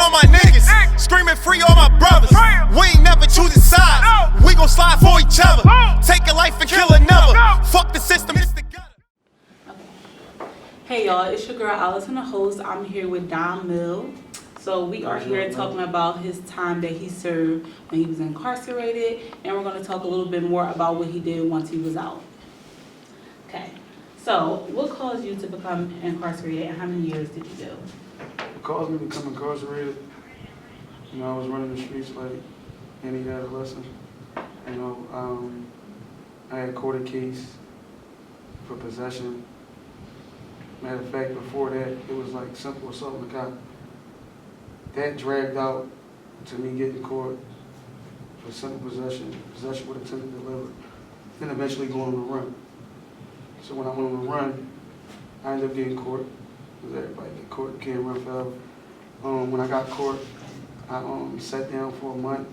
all my niggas, screaming free all my brothers. We ain't never choosing sides, we gon' slide for each other. Take a life and kill another, fuck the system, it's the gutter. Hey y'all, it's your girl Allison, the host. I'm here with Ghill. So we are here talking about his time that he served when he was incarcerated, and we're going to talk a little bit more about what he did once he was out. Okay, so what caused you to become incarcerated, and how many years did you do? What caused me to become incarcerated, you know, I was running the streets like any adolescent. You know, I had a court case for possession. Matter of fact, before that, it was like simple assault on a cop. That dragged out to me getting caught for simple possession with intent to deliver, then eventually going on a run. So when I went on a run, I ended up getting caught, because everybody get caught, can't run forever. When I got caught, I sat down for a month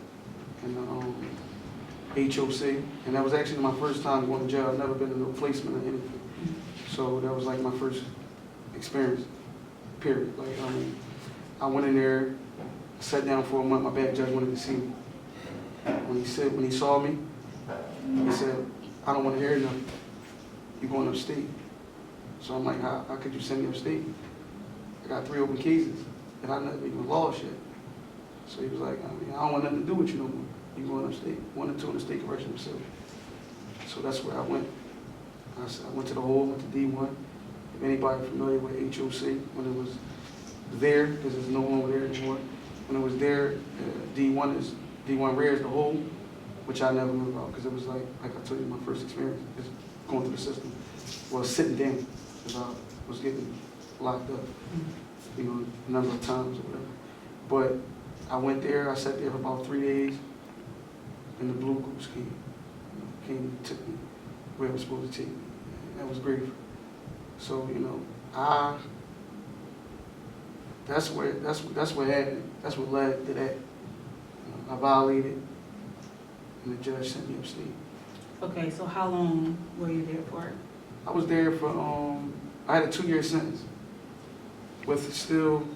in the HOC, and that was actually my first time going to jail. I've never been in a placement or anything. So that was like my first experience, period. Like, I went in there, sat down for a month. My back judge wanted to see me. When he saw me, he said, "I don't want to hear nothing. You're going upstate." So I'm like, how could you send me upstate? I got 3 open cases, and I never even lost yet. So he was like, I don't want nothing to do with you no more. You're going upstate, 1 and 2 in the state correctional facility. So that's where I went. I went to the hole, went to D1. If anybody familiar with HOC, when it was there, because it's no longer there anymore. When it was there, D1 Rare is the hole, which I never knew about, because it was like I told you, my first experience is going through the system. Well, sitting down, because I was getting locked up, you know, a number of times or whatever. But I went there, I sat there for about 3 days, and the Blue Goose came and took me where it was supposed to take me. And that was great. So, you know, that's what happened. That's what led to that. You know, I violated, and the judge sent me upstate. Okay, so how long were you there for? I was there for, I had a 2-year sentence, with still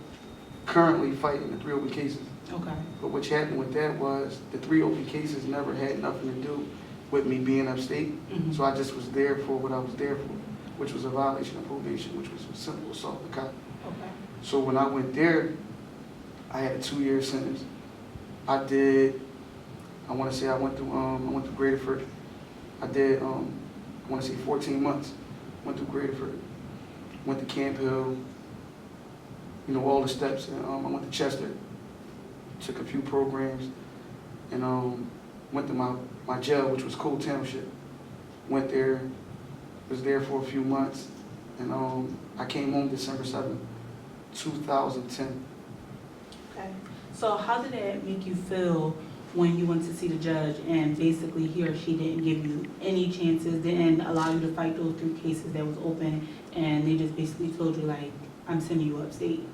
currently fighting the 3 open cases. Okay. But what happened with that was the 3 open cases never had nothing to do with me being upstate. So I just was there for what I was there for, which was a violation of probation, which was simple assault on a cop. Okay. So when I went there, I had a 2-year sentence. I want to say I went through Graterford. I did, I want to say 14 months. Went through Graterford, went to Camp Hill, you know, all the steps. And I went to Chester, took a few programs, and went to my jail, which was Cole Township. Went there, was there for a few months, and I came home December 7th, 2010. Okay. So how did that make you feel when you went to see the judge and basically he or she didn't give you any chances, didn't allow you to fight those 3 cases that was open, and they just basically told you, like, I'm sending you upstate?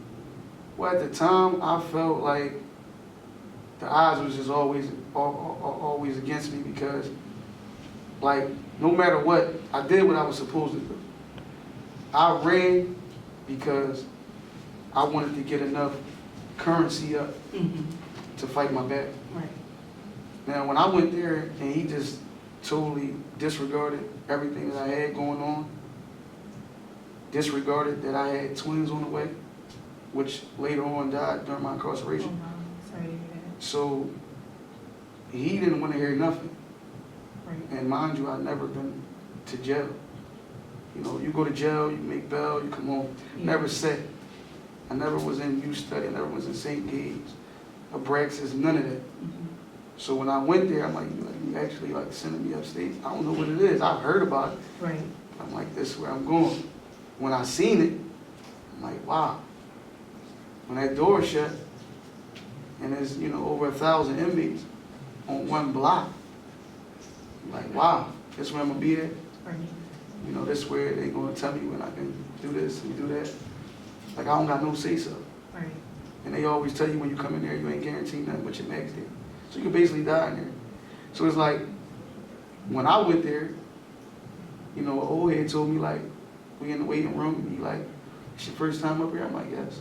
Well, at the time, I felt like the odds was just always against me, because, like, no matter what, I did what I was supposed to do. I ran because I wanted to get enough currency up to fight my back. Right. Now, when I went there and he just totally disregarded everything that I had going on, disregarded that I had twins on the way, which later on died during my incarceration. Oh, wow. Sorry to hear that. So he didn't want to hear nothing. Right. And mind you, I'd never been to jail. You know, you go to jail, you make bail, you come home. Yeah. Never sat. I never was in youth study, I never was in St. Gabe's, Abraxas, none of that. So when I went there, I'm like, you actually like sending me upstate? I don't know what it is. I've heard about it. Right. I'm like, this is where I'm going. When I seen it, I'm like, wow. When that door shut, and there's, you know, over 1,000 inmates on one block, I'm like, wow, this is where I'm gonna be at. Right. You know, this is where they're gonna tell me when I can do this and do that. Like, I don't got no say so. Right. And they always tell you when you come in there, you ain't guaranteed nothing but your max day. So you can basically die in there. So it's like, when I went there, you know, an old head told me, like, we in the waiting room, and he like, it's your first time up here? I'm like, yes.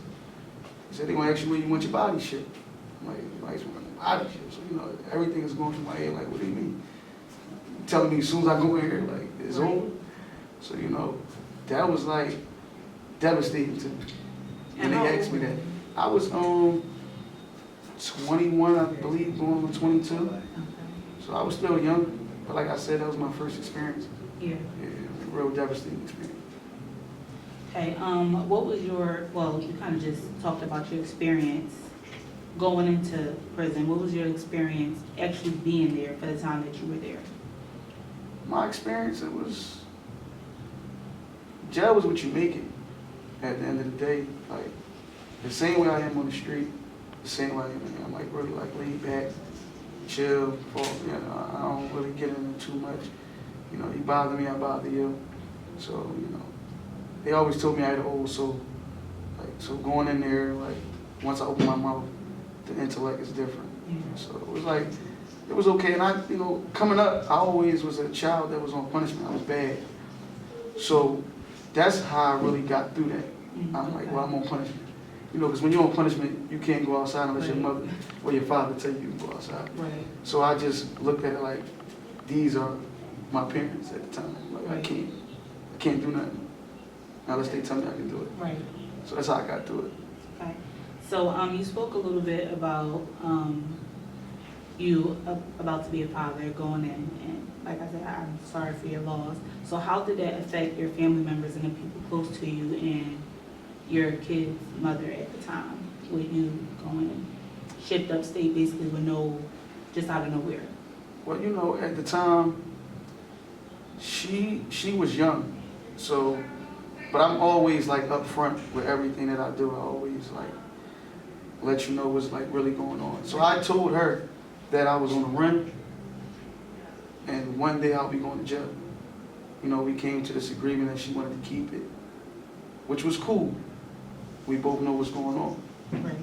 He said, they gonna ask you where you want your body shipped. I'm like, I just want my body shipped. So, you know, everything is going through my head, like, what do you mean? Telling me as soon as I go in here, like, it's over. So, you know, that was like devastating to me. And they asked me that. I was 21, I believe, going on 22. Okay. So I was still young, but like I said, that was my first experience. Yeah. Yeah, a real devastating experience. Okay, what was your, well, you kind of just talked about your experience going into prison. What was your experience actually being there for the time that you were there? My experience, it was, jail was what you make it at the end of the day. Like, the same way I am on the street, the same way I am in here. I'm like really like laid back, chill, you know, I don't really get into too much. You know, you bother me, I bother you. So, you know, they always told me I had an old soul. Like, so going in there, like, once I open my mouth, the intellect is different. So it was like, it was okay. And I, you know, coming up, I always was a child that was on punishment. I was bad. So that's how I really got through that. I'm like, well, I'm on punishment. You know, because when you're on punishment, you can't go outside unless your mother or your father tell you to go outside. Right. So I just looked at it like, these are my parents at the time. Like, I can't do nothing unless they tell me I can do it. Right. So that's how I got through it. Okay. So you spoke a little bit about you about to be a father going in, and like I said, I'm sorry for your loss. So how did that affect your family members and the people close to you and your kid's mother at the time, with you going shipped upstate basically with no, just out of nowhere? Well, you know, at the time, she was young, so, but I'm always like upfront with everything that I do. I always like let you know what's like really going on. So I told her that I was on the run, and one day I'll be going to jail. You know, we came to this agreement that she wanted to keep it, which was cool. We both know what's going on. Right.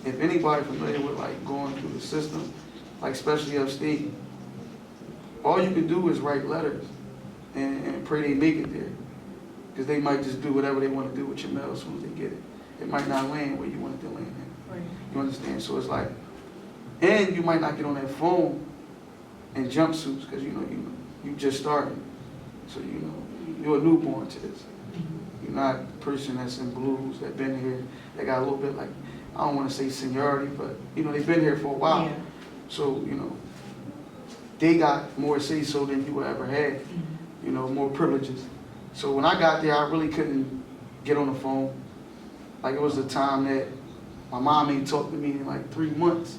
If anybody familiar with like going through the system, like especially upstate, all you can do is write letters and pray they make it there. Because they might just do whatever they want to do with your mail as soon as they get it. It might not land where you want it to land in. Right. You understand? So it's like, and you might not get on that phone in jumpsuits because you just started. So you know, you're a newborn to this. You're not a person that's in blues, that been here, that got a little bit like, I don't want to say seniority, but you know, they've been here for a while. Yeah. So, you know, they got more say-so than you ever had, you know, more privileges. So when I got there, I really couldn't get on the phone. Like, it was a time that my mom ain't talked to me in like 3 months.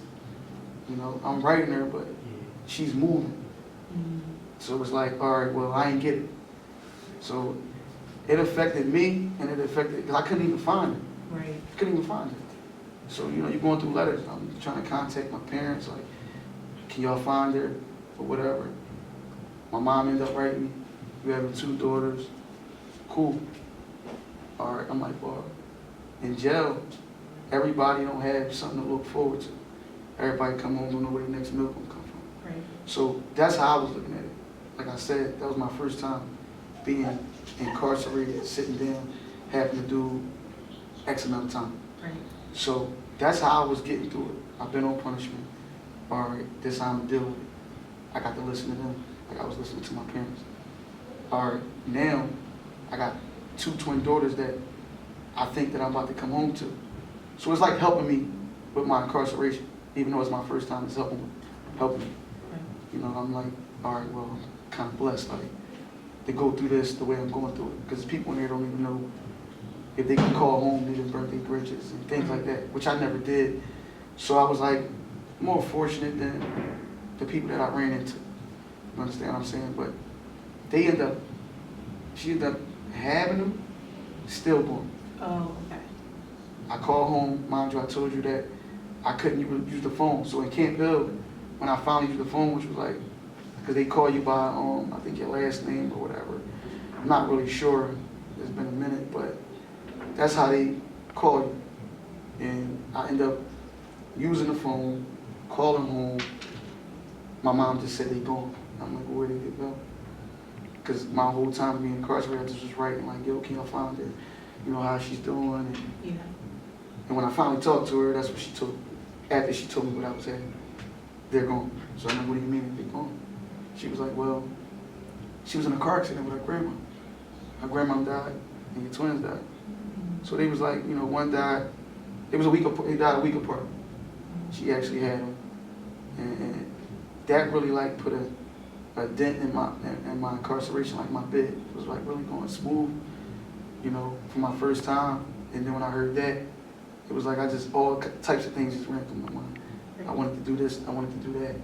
You know, I'm writing her, but she's moving. So it was like, all right, well, I ain't get it. So it affected me, and it affected, because I couldn't even find her. Right. I couldn't even find her. So, you know, you're going through letters. I'm trying to contact my parents, like, can y'all find her, or whatever. My mom ended up writing me, you having 2 daughters. Cool. All right, I'm like, well, in jail, everybody don't have something to look forward to. Everybody come home, don't know where the next meal gonna come from. Right. So that's how I was looking at it. Like I said, that was my first time being incarcerated, sitting down, having to do X amount of time. Right. So that's how I was getting through it. I've been on punishment. All right, this how I'm gonna deal with it. I got to listen to them like I was listening to my parents. All right, now I got 2 twin daughters that I think that I'm about to come home to. So it's like helping me with my incarceration, even though it's my first time, it's helping me. Right. You know, I'm like, all right, well, I'm kind of blessed, like, to go through this the way I'm going through it. Because people in there don't even know if they can call home, they didn't burn their bridges and things like that, which I never did. So I was like more fortunate than the people that I ran into. You understand what I'm saying? But she ended up having them stillborn. Oh, okay. I called home, mind you, I told you that I couldn't even use the phone. So in Camp Ghill, when I finally used the phone, which was like, because they call you by, I think your last name or whatever. I'm not really sure, it's been a minute, but that's how they call you. And I end up using the phone, calling home. My mom just said they gone. I'm like, well, where did they go? Because my whole time being incarcerated, I just was writing like, yo, can I find her? You know, how she's doing. And Yeah. And when I finally talked to her, that's what she told me. After she told me what I was having, they're gone. So I'm like, what do you mean they're gone? She was like, well, she was in a car accident with her grandma. Her grandma died and your twins died. So they was like, you know, one died, it was a week apart, they died a week apart. She actually had them. And that really like put a dent in my incarceration, like my bed. It was like really going smooth, you know, for my first time. And then when I heard that, it was like I just, all types of things just ran through my mind. I wanted to do this, I wanted to do that.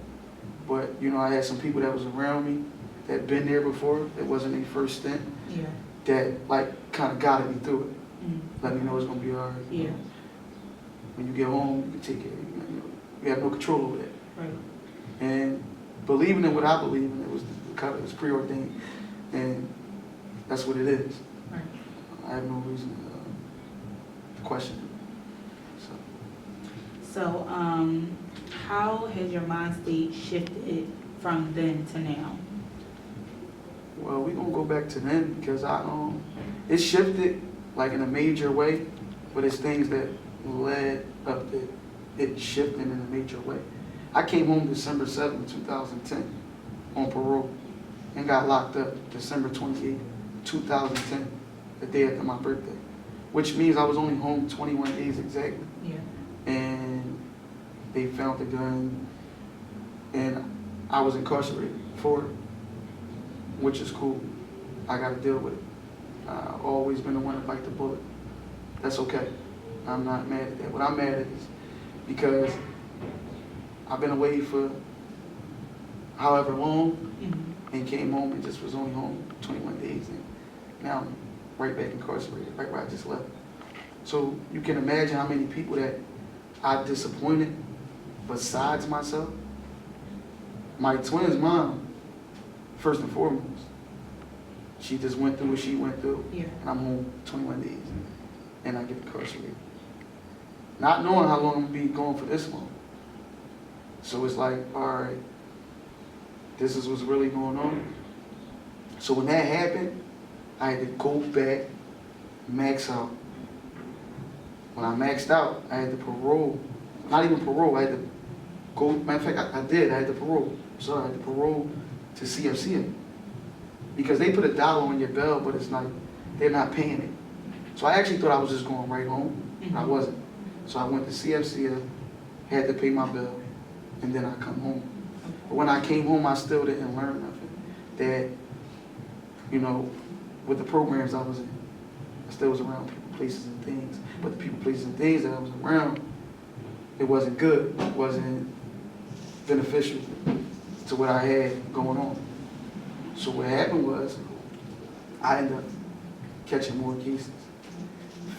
But, you know, I had some people that was around me that had been there before, that wasn't their first stint, Yeah. that like kind of guided me through it. Let me know it's gonna be all right. Yeah. When you get home, you can take care of it. You have no control over that. Right. And believing in what I believe in, it was preordained, and that's what it is. Right. I have no reason to question it. So, how has your mind state shifted from then to now? Well, we're gonna go back to then because it shifted like in a major way, but it's things that led up to it shifting in a major way. I came home December 7th, 2010 on parole and got locked up December 28th, 2010, the day after my birthday, which means I was only home 21 days exactly. Yeah. And they found the gun and I was incarcerated for it, which is cool. I got to deal with it. I've always been the one to bite the bullet. That's okay. I'm not mad at that. What I'm mad at is because I've been away for however long and came home and just was only home 21 days and now I'm right back incarcerated, right where I just left. So you can imagine how many people that I disappointed besides myself. My twins' mom, first and foremost, she just went through what she went through, Yeah. and I'm home 21 days, and I get incarcerated. Not knowing how long I'm gonna be going for this long. So it's like, all right, this is what's really going on. So when that happened, I had to go back, max out. When I maxed out, I had to parole. Not even parole, I had to go, matter of fact, I had to parole. So I had to parole to CFC because they put $1 on your bill, but it's like, they're not paying it. So I actually thought I was just going right home. I wasn't. So I went to CFC, had to pay my bill, and then I come home. But when I came home, I still didn't learn nothing. That, you know, with the programs I was in, I still was around people, places, and things. But the people, places, and things that I was around, it wasn't good. It wasn't beneficial to what I had going on. So what happened was, I ended up catching more cases.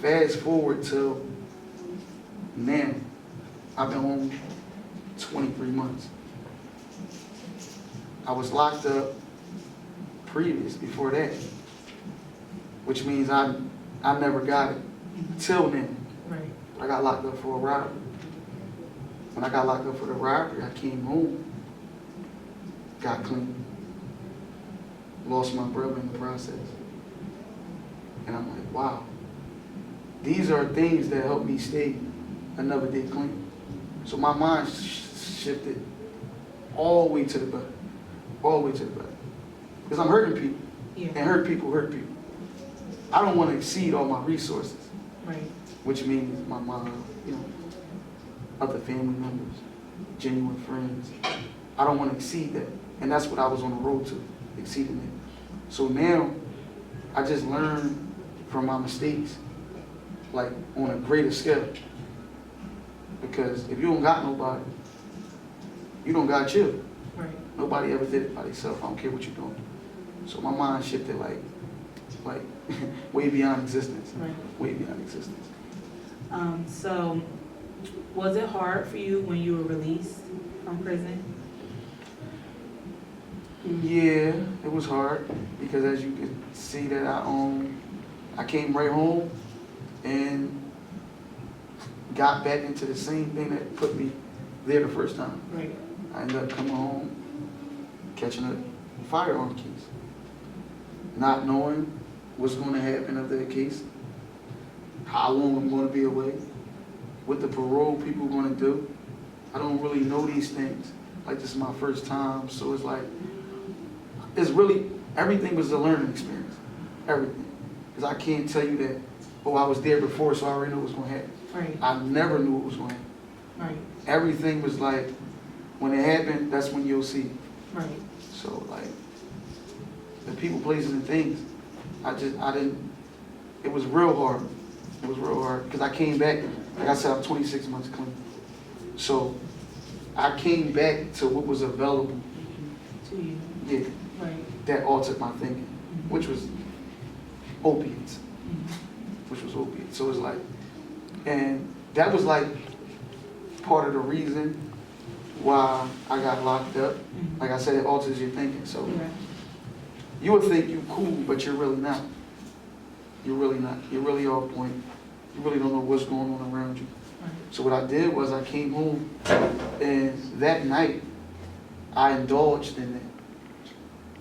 Fast forward till now, I've been home 23 months. I was locked up before that, which means I never got it till then. Right. I got locked up for a robbery. When I got locked up for the robbery, I came home, got clean, lost my brother in the process. And I'm like, wow, these are things that help me stay another day clean. So my mind shifted all the way to the back, all the way to the back. Because I'm hurting people, and hurt people hurt people. I don't want to exceed all my resources, Right. which means my mom, you know, other family members, genuine friends. I don't want to exceed that. And that's what I was on the road to, exceeding it. So now, I just learn from my mistakes, like on a greater scale. Because if you don't got nobody, you don't got you. Right. Nobody ever did it by themselves. I don't care what you're doing. So my mind shifted like way beyond existence. Right. Way beyond existence. So, was it hard for you when you were released from prison? Yeah, it was hard because as you can see that I came right home and got back into the same thing that put me there the first time. Right. I ended up coming home, catching a firearm case, not knowing what's going to happen of that case, how long I'm going to be away, what the parole people are gonna do. I don't really know these things. Like, this is my first time, so it's like, it's really, everything was a learning experience. Everything. Because I can't tell you that, oh, I was there before, so I already know what was gonna happen. Right. I never knew what was gonna happen. Right. Everything was like, when it happened, that's when you'll see. Right. So, like, the people, places, and things, I didn't, it was real hard. It was real hard, because I came back, like I said, I'm 26 months clean. So, I came back to what was available. To you. Yeah. Right. That altered my thinking, which was opiates. Mm-hmm. Which was opiates. So it's like, and that was like part of the reason why I got locked up. Mm-hmm. Like I said, it alters your thinking. So Right. you would think you're cool, but you're really not. You're really not. You're really off point. You really don't know what's going on around you. Right. So what I did was I came home, and that night I indulged in it.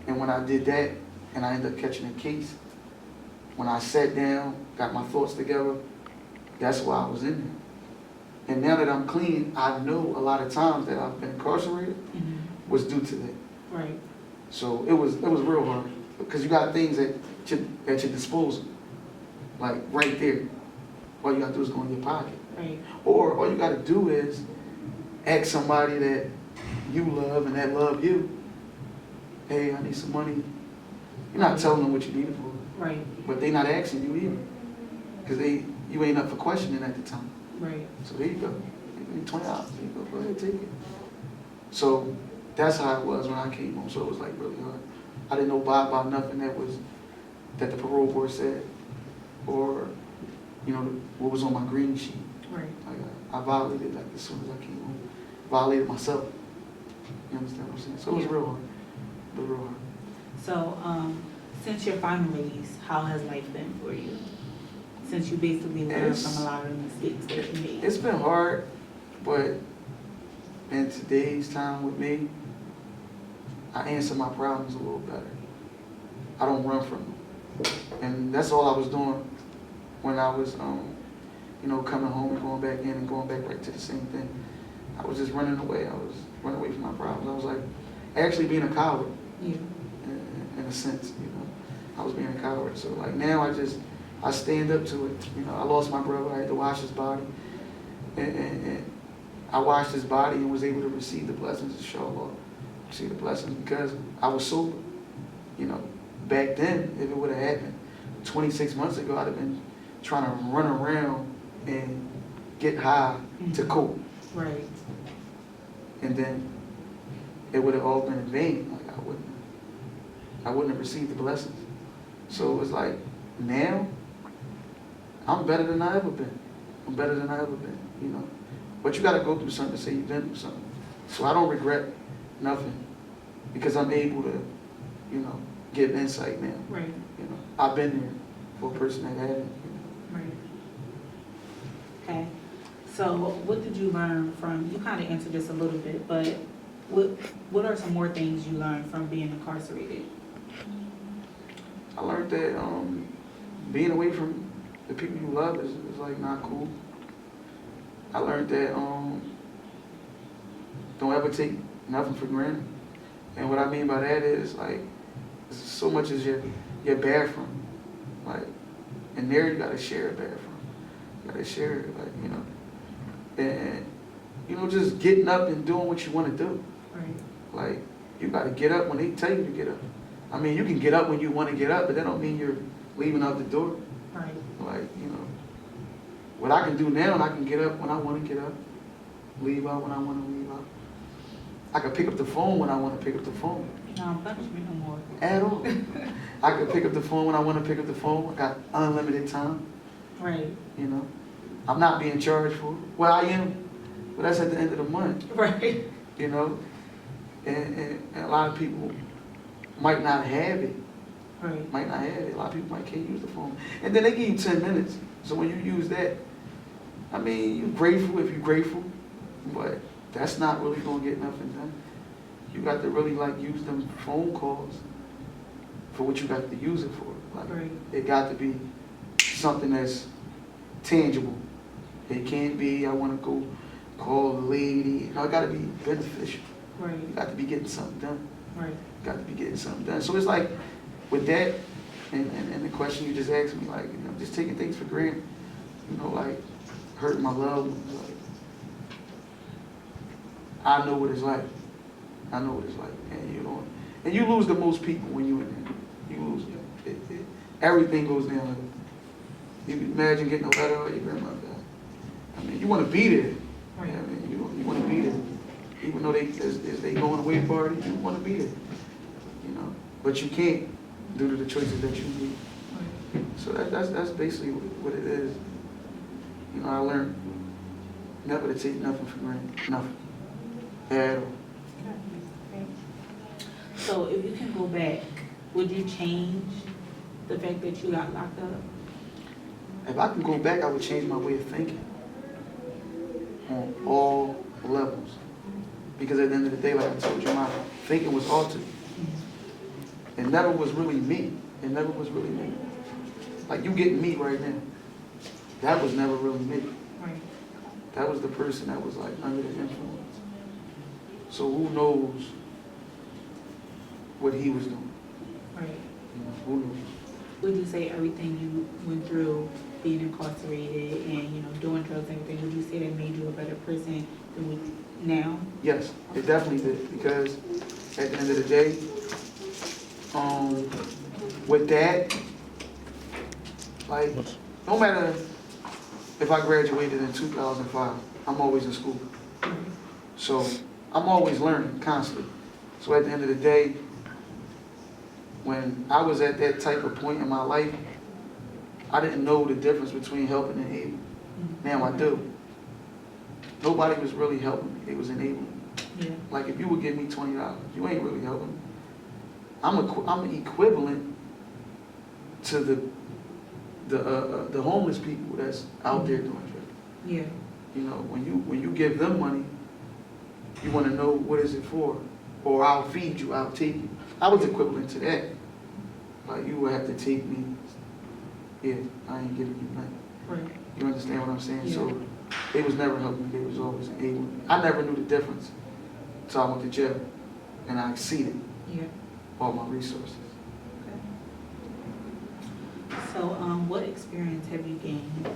And when I did that, and I ended up catching a case, when I sat down, got my thoughts together, that's why I was in there. And now that I'm clean, I know a lot of times that I've been incarcerated Mm-hmm. was due to that. Right. So it was real hard, because you got things at your disposal, like right there. All you gotta do is go in your pocket. Right. Or all you gotta do is ask somebody that you love and that love you, hey, I need some money. You're not telling them what you need it for, Right. but they not asking you either, because you ain't up for questioning at the time. Right. So there you go. You need $20. There you go. Go ahead, take it. So that's how it was when I came home. So it was like really hard. I didn't abide by nothing that the parole board said, or what was on my green sheet. Right. Like I violated like as soon as I came home. Violated myself. You understand what I'm saying? So it was real hard. It was real hard. So, since you're finally released, how has life been for you? Since you basically learned from a lot of the mistakes that you made. It's been hard, but in today's time with me, I answer my problems a little better. I don't run from them. And that's all I was doing when I was, coming home and going back in and going back right to the same thing. I was just running away. I was running away from my problems. I was like, actually being a coward. Yeah. In a sense, I was being a coward. So like now I stand up to it. I lost my brother. I had to wash his body, and I washed his body and was able to receive the blessings of Shalom. See the blessings because I was sober. Back then, if it would have happened 26 months ago, I'd have been trying to run around and get high to cope. Right. And then it would have all been in vain. Like I wouldn't have received the blessings. So it was like, now, I'm better than I ever been. I'm better than I ever been, But you got to go through something to say you've been through something. So I don't regret nothing because I'm able to, give insight now. Right. I've been there for a person that hadn't. Right. Okay. So what did you learn from, you kind of answered this a little bit, but what are some more things you learned from being incarcerated? I learned that being away from the people you love is like not cool. I learned that don't ever take nothing for granted. And what I mean by that is like so much as your bathroom. Like in there you gotta share a bathroom. You gotta share it, and just getting up and doing what you want to do. Right. Like you gotta get up when they tell you to get up. I mean, you can get up when you want to get up, but that don't mean you're leaving out the door. Right. Like, what I can do now, I can get up when I want to get up, leave out when I want to leave out. I can pick up the phone when I want to pick up the phone. No punishment no more. At all. I can pick up the phone when I want to pick up the phone. I got unlimited time. Right. I'm not being charged for it. Well, I am, but that's at the end of the month. Right. And a lot of people might not have it. Right. Might not have it. A lot of people can't use the phone. And then they give you 10 minutes. So when you use that, I mean, you're grateful if you're grateful, but that's not really going to get nothing done. You got to really use them phone calls for what you got to use it for. Like, right. It got to be something that's tangible. It can't be, I want to go call a lady. You know, it got to be beneficial. Right. You got to be getting something done. Right. Got to be getting something done. So it's like, with that, and the question you just asked me, like, you know, just taking things for granted, you know, like, hurting my loved ones, like, I know what it's like. I know what it's like. And you know, and you lose the most people when you in there. You lose everything goes down. You imagine getting a letter or your grandmother died. I mean, you want to be there. Right. I mean, you want to be there. Even though as they going away party, you want to be there. You know, but you can't due to the choices that you make. Right. So that's basically what it is. You know, I learned never to take nothing for granted. Nothing. At all. Okay. So if you can go back, would you change the fact that you got locked up? If I can go back, I would change my way of thinking on all levels. Because at the end of the day, like I told you, my thinking was altered. It never was really me. It never was really me. Like you getting me right now. That was never really me. Right. That was the person that was like under the influence. So who knows what he was doing? Right. You know, who knows? Would you say everything you went through, being incarcerated and, you know, doing drugs and everything, would you say that made you a better person than what now? Yes, it definitely did. Because at the end of the day, with that, like, no matter if I graduated in 2005, I'm always in school. So I'm always learning constantly. So at the end of the day, when I was at that type of point in my life, I didn't know the difference between helping and able. Now I do. Nobody was really helping me. It was enabling me. Yeah. Like if you would give me $20, you ain't really helping me. I'm equivalent to the homeless people that's out there doing drugs. Yeah. You know, when you give them money, you want to know what is it for, or I'll feed you, I'll take you. I was equivalent to that. Like you would have to take me. Yeah, I ain't giving you nothing. Right. You understand what I'm saying? Yeah. So they was never helping me. They was always enabling me. I never knew the difference until I went to jail, and I exceeded Yeah. all my resources. Okay. So, what experience have you gained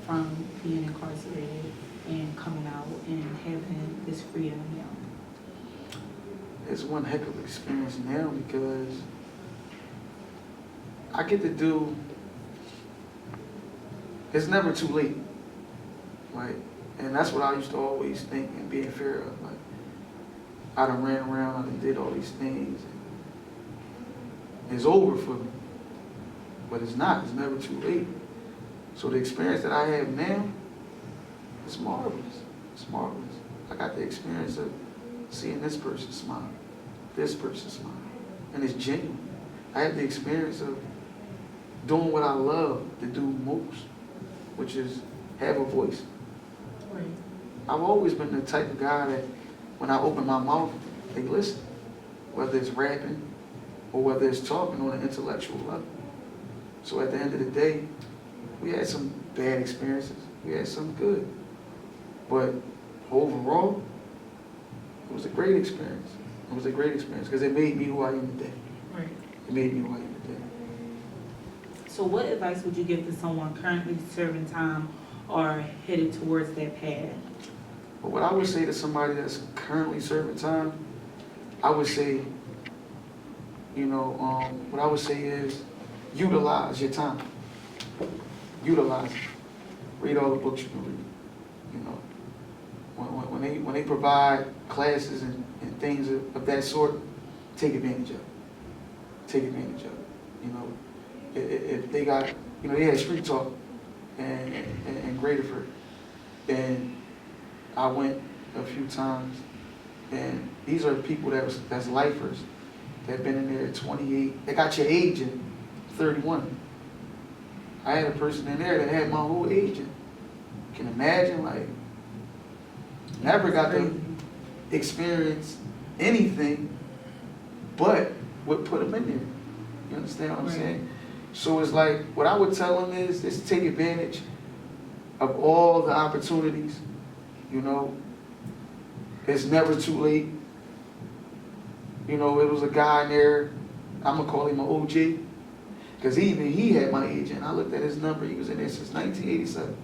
from being incarcerated and coming out and having this freedom now? It's one heck of an experience now because I get to do, it's never too late, right? And that's what I used to always think and be in fear of. Like, I done ran around, I done did all these things. And it's over for me. But it's not, it's never too late. So the experience that I have now, it's marvelous. It's marvelous. I got the experience of seeing this person smile, this person smile, and it's genuine. I had the experience of doing what I love to do most, which is have a voice. Right. I've always been the type of guy that when I open my mouth, they listen, whether it's rapping or whether it's talking on an intellectual level. So at the end of the day, we had some bad experiences, we had some good, but overall, it was a great experience. It was a great experience because it made me who I am today. Right. It made me who I am today. So what advice would you give to someone currently serving time or headed towards that path? But what I would say to somebody that's currently serving time, I would say, you know, what I would say is utilize your time. Utilize it. Read all the books you can read. You know, when they provide classes and things of that sort, take advantage of it. Take advantage of it. You know, if they got, you know, they had street talk and Graterford, and I went a few times, and these are people that's lifers that have been in there at 28. They got your age in 31. I had a person in there that had my whole age in. You can imagine, like, never got to experience anything but what put them in there. You understand what I'm saying? So it's like, what I would tell them is take advantage of all the opportunities, you know, it's never too late. You know, it was a guy in there, I'm gonna call him an OG, because even he had my age, and I looked at his number, he was in there since 1987.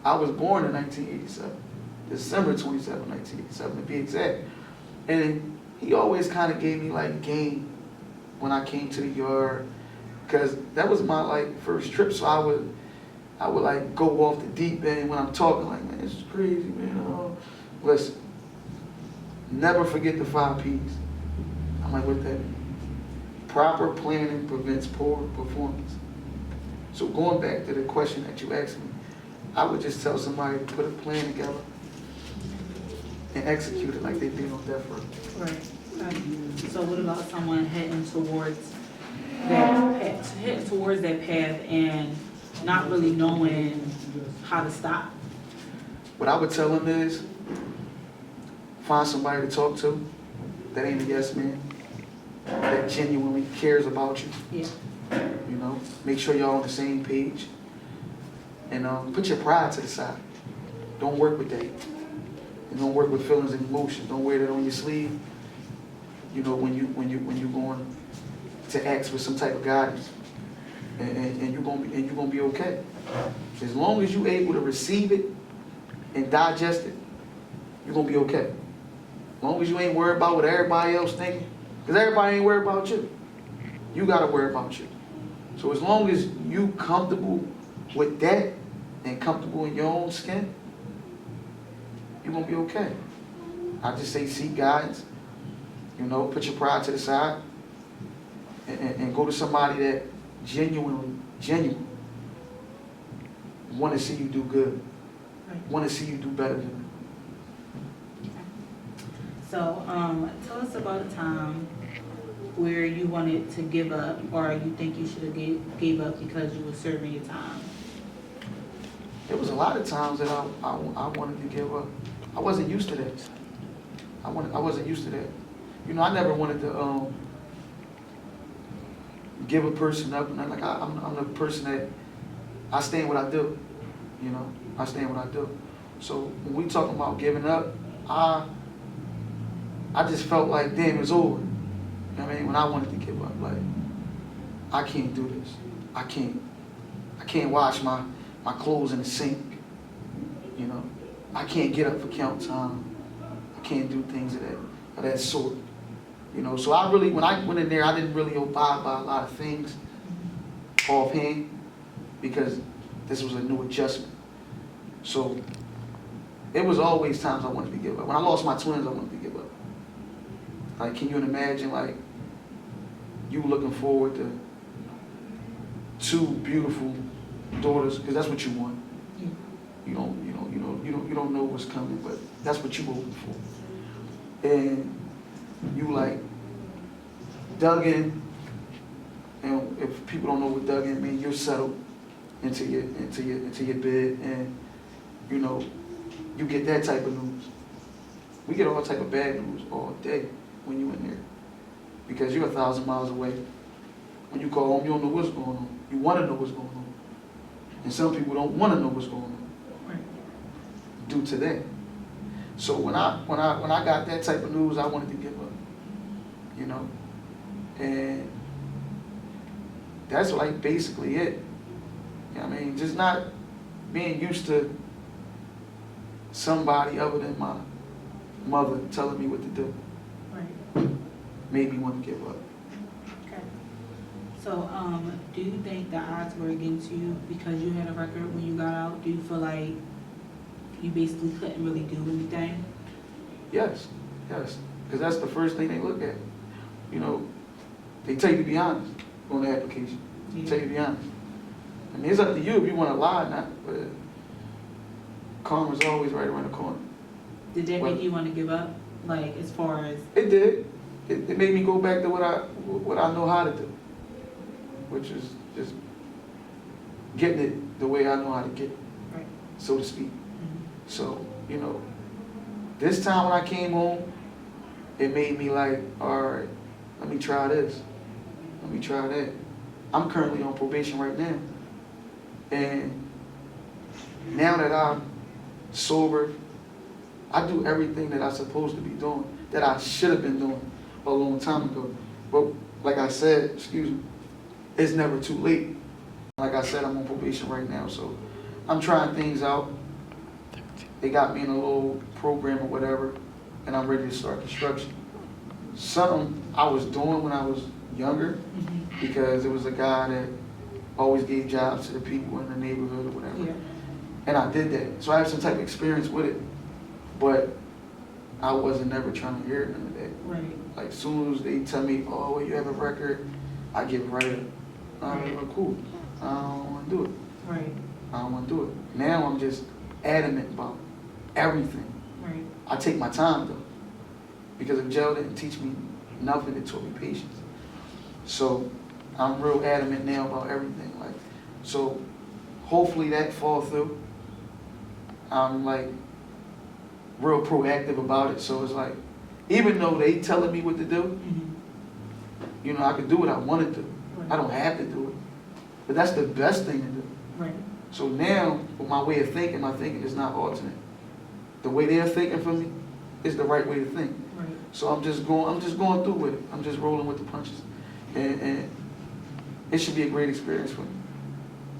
I was born in 1987, December 27, 1987 to be exact. And he always kind of gave me like game when I came to the yard, because that was my like first trip, so I would like go off the deep end when I'm talking like, man, this is crazy, man. Oh. Listen, never forget the 5 P's. I'm like, what that mean? Proper planning prevents poor performance. So going back to the question that you asked me, I would just tell somebody to put a plan together and execute it like they did on death row. Right. So what about someone heading towards that path and not really knowing how to stop? What I would tell them is, find somebody to talk to that ain't a yes man, that genuinely cares about you. Yeah. You know, make sure y'all on the same page, and put your pride to the side. Don't work with that. And don't work with feelings and emotions. Don't wear that on your sleeve. You know, when you're going to ask for some type of guidance, and you're gonna be okay. As long as you're able to receive it and digest it, you're gonna be okay. As long as you ain't worried about what everybody else thinking, because everybody ain't worried about you. You gotta worry about you. So as long as you comfortable with that and comfortable in your own skin, you're gonna be okay. I just say seek guidance. You know, put your pride to the side, and go to somebody that genuine, want to see you do good, want to see you do better than them. So tell us about a time where you wanted to give up, or you think you should have gave up because you were serving your time. There was a lot of times that I wanted to give up. I wasn't used to that. I wasn't used to that. You know, I never wanted to give a person up. Like I'm the person that I stay in what I do. You know, I stay in what I do. So when we talking about giving up, I just felt like, damn, it's over. You know what I mean? When I wanted to give up, like, I can't do this. I can't wash my clothes in the sink. You know, I can't get up for count time. I can't do things of that sort. You know, so when I went in there, I didn't really abide by a lot of things offhand, because this was a new adjustment. So it was always times I wanted to give up. When I lost my twins, I wanted to give up. Like, can you imagine, like, you looking forward to 2 beautiful daughters, because that's what you want. You don't know what's coming, but that's what you hoping for. And you like dug in, and if people don't know what dug in means, you're settled into your bed, and you know, you get that type of news. We get all type of bad news all day when you in there, because you're 1,000 miles away. When you call home, you don't know what's going on. You want to know what's going on, and some people don't want to know what's going on due to that. So when I got that type of news, I wanted to give up. You know, and that's like basically it. You know what I mean? Just not being used to somebody other than my mother telling me what to do. Right. Made me want to give up. Okay. So, do you think the odds were against you because you had a record when you got out? Do you feel like you basically couldn't really do anything? Yes, because that's the first thing they look at. You know, they tell you to be honest on the application. They tell you to be honest. I mean, it's up to you if you want to lie or not, but karma's always right around the corner. Did that make you want to give up? Like, as far as... It did. It made me go back to what I know how to do, which is just getting it the way I know how to get it, right, so to speak. So, you know, this time when I came home, it made me like, all right, let me try this. Let me try that. I'm currently on probation right now. And now that I'm sober, I do everything that I'm supposed to be doing, that I should have been doing a long time ago. But like I said, excuse me, it's never too late. Like I said, I'm on probation right now, so I'm trying things out. They got me in a little program or whatever, and I'm ready to start construction. Something I was doing when I was younger, because there was a guy that always gave jobs to the people in the neighborhood or whatever. Yeah. And I did that. So I have some type of experience with it. But I wasn't never trying to hear none of that. Right. Like, as soon as they tell me, oh, well, you have a record, I get right up. Cool. I don't want to do it. Right. I don't want to do it. Now I'm just adamant about everything. Right. I take my time, though. Because if jail didn't teach me nothing, it taught me patience. So I'm real adamant now about everything. Like, so hopefully that fall through. I'm like real proactive about it. So it's like, even though they telling me what to do, you know, I can do what I want to do. Right. I don't have to do it. But that's the best thing to do. Right. So now, with my way of thinking, my thinking is not alternate. The way they're thinking for me is the right way to think. Right. So I'm just going through with it. I'm just rolling with the punches. And it should be a great experience for me.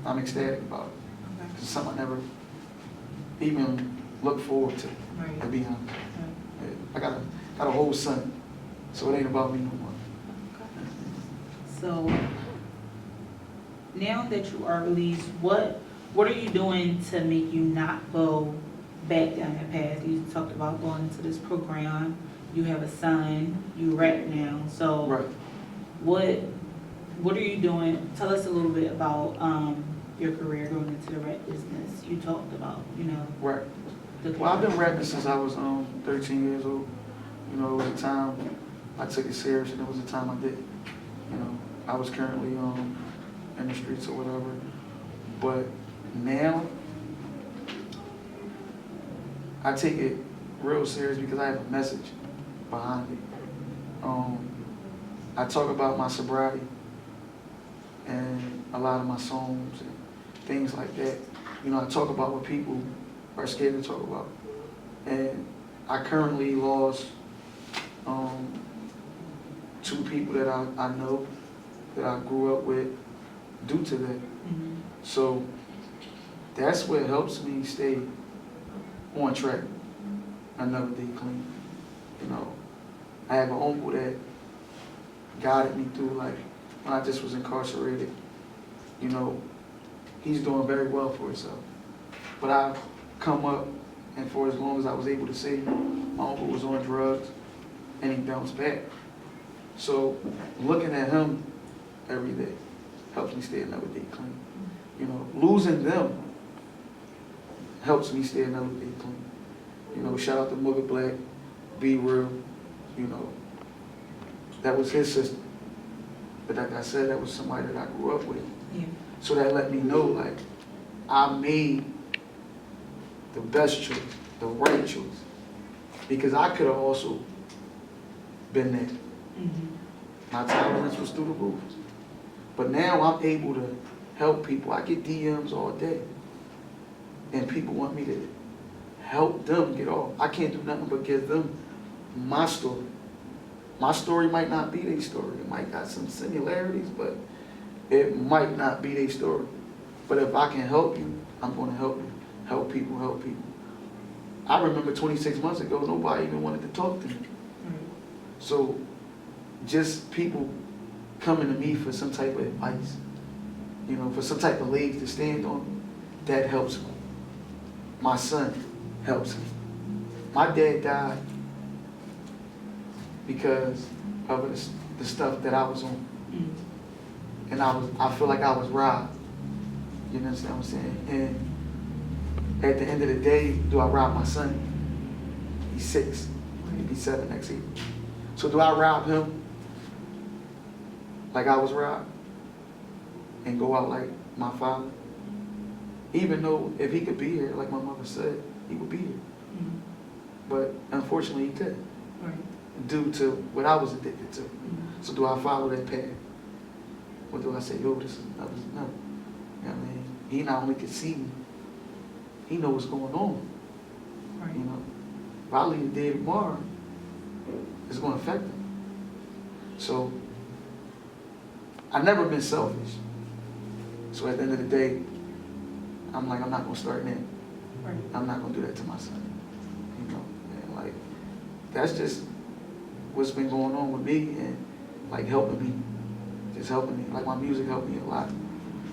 I'm ecstatic about it. Okay. It's something I never even looked forward to, Right. to be honest. Right. I got a whole son, so it ain't about me no more. So now that you are released, what are you doing to make you not go back down that path? You talked about going into this program. You have a son. You rap now. So Right. what are you doing? Tell us a little bit about your career going into the rap business. You talked about, you know. Right. The Well, I've been rapping since I was 13 years old. You know, it was a time I took it serious, and it was a time I didn't. You know, I was currently in the streets or whatever. But now, I take it real serious because I have a message behind it. I talk about my sobriety and a lot of my songs and things like that. You know, I talk about what people are scared to talk about. And I currently lost 2 people that I know, that I grew up with due to that. So that's what helps me stay on track. Another day clean. You know, I have an uncle that guided me through, like, when I just was incarcerated. You know, he's doing very well for himself. But I've come up, and for as long as I was able to say, my uncle was on drugs, and he bounced back. So looking at him every day helps me stay another day clean. You know, losing them helps me stay another day clean. You know, shout out to Mugga Black, Be Real, you know. That was his sister. But like I said, that was somebody that I grew up with. Yeah. So that let me know, like, I made the best choice, the right choice. Because I could have also been there. My tolerance was through the roof. But now I'm able to help people. I get DMs all day. And people want me to help them get off. I can't do nothing but give them my story. My story might not be their story. It might got some similarities, but it might not be their story. But if I can help you, I'm going to help you. Help people, help people. I remember 26 months ago, nobody even wanted to talk to me. So just people coming to me for some type of advice, you know, for some type of legs to stand on, that helps me. My son helps me. My dad died because of the stuff that I was on. And I feel like I was robbed. You understand what I'm saying? And at the end of the day, do I rob my son? He's 6. He'll be 7 next year. So do I rob him like I was robbed and go out like my father? Even though if he could be here, like my mother said, he would be here. But unfortunately he couldn't. Due to what I was addicted to. So do I follow that path? Or do I say, yo, this is no. You know what I mean? He not only could see me, he know what's going on. Right. You know, if I leave the day tomorrow, it's going to affect him. So, I've never been selfish. So at the end of the day, I'm like, I'm not going to start now. Right. I'm not going to do that to my son. You know, and like, that's just what's been going on with me and like helping me. Just helping me. Like my music helped me a lot.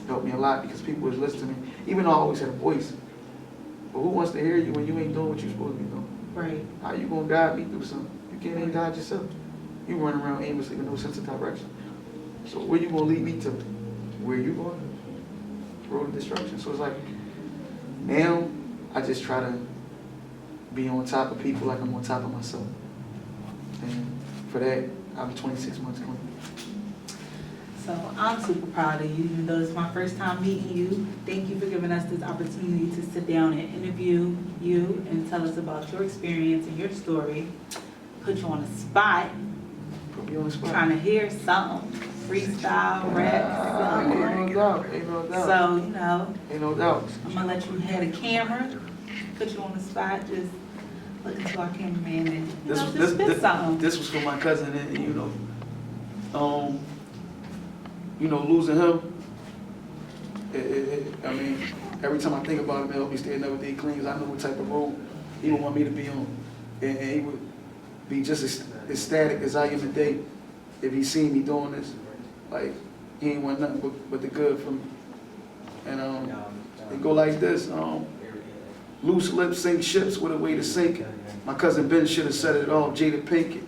Helped me a lot because people was listening to me. Even though I always had a voice. But who wants to hear you when you ain't doing what you're supposed to be doing? Right. How you gonna guide me through something? You can't even guide yourself. You run around aimlessly with no sense of direction. So where you gonna lead me to? Where you going? Road of destruction. So it's like, now I just try to be on top of people like I'm on top of myself. And for that, I'm 26 months clean. So I'm super proud of you, even though it's my first time meeting you. Thank you for giving us this opportunity to sit down and interview you and tell us about your experience and your story. Put you on the spot. Put me on the spot. Trying to hear something. Freestyle, rap, something. Ain't no doubt, ain't no doubt. So, you know, Ain't no doubt. I'm gonna let you have the camera, put you on the spot, just look into our cameraman and, just spit something. This was for my cousin, and losing him. I mean, every time I think about him, it helped me stay another day clean. 'Cause I know what type of road he would want me to be on, and he would be just as ecstatic as I am today if he seen me doing this. Like he ain't want nothing but the good from me. And it go like this. Loose lips sink ships with a way to sink it. My cousin Ben should have said it all. Jada Pinkett.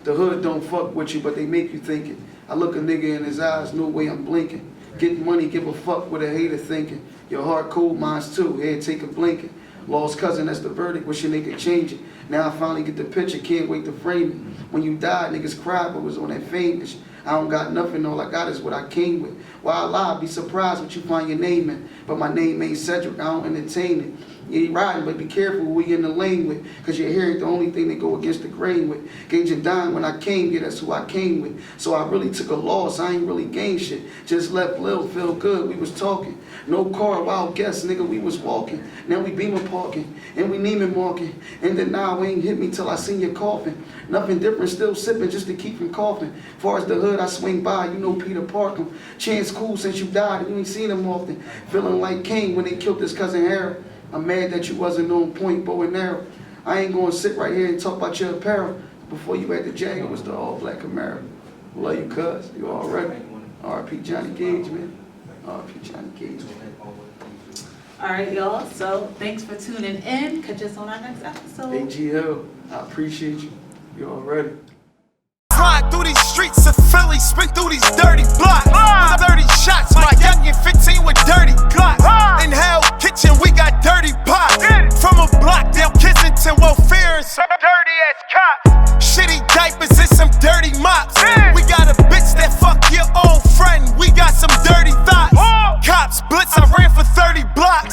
The hood don't fuck with you, but they make you think it. I look a nigga in his eyes, no way I'm blinking. Getting money, give a fuck what a hater thinking. Your heart cold, mine's too. Here, take a blinking. Lost cousin, that's the verdict. Wishing they could change it. Now I finally get the picture, can't wait to frame it. When you died, niggas cried, but was on that famous. I don't got nothing, all I got is what I came with. Why I lie, be surprised what you find your name in. But my name ain't Cedric, I don't entertain it. Yeah, you riding, but be careful who we in the lane with. Cause your hair ain't the only thing that go against the grain with. Gage and Dime when I came, yeah, that's who I came with. So I really took a loss, I ain't really gained shit. Just left Lil, feel good, we was talking. No car, wild guess, nigga, we was walking. Now we Beamer parking, and we Neiman marking. And then now ain't hit me till I seen your coffin. Nothing different, still sipping just to keep from coughing. Far as the hood, I swing by, you know Peter Parkham. Chance cool since you died, and you ain't seen him often. Feeling like King when they killed his cousin Harold. I'm mad that you wasn't on point, bow and arrow. I ain't gonna sit right here and talk about your apparel. Before you had the Jag, it was the all-black Camaro. Love you, cuz. You already. R.I.P. Johnny Gage, man. R.I.P. Johnny Gage. All right, y'all. So thanks for tuning in. Catch us on our next episode. Hey, Ghill, I appreciate you. You already. Slide through these streets of Philly, spin through these dirty blocks. With 30 shots, my youngin' 15 with dirty glocks. In Hell Kitchen, we got dirty pots. From a block down Kensington, welfare and some dirty ass cops. Shitty diapers and some dirty mops. We got a bitch that fuck your own friend. We got some dirty thoughts. Cops blitz, I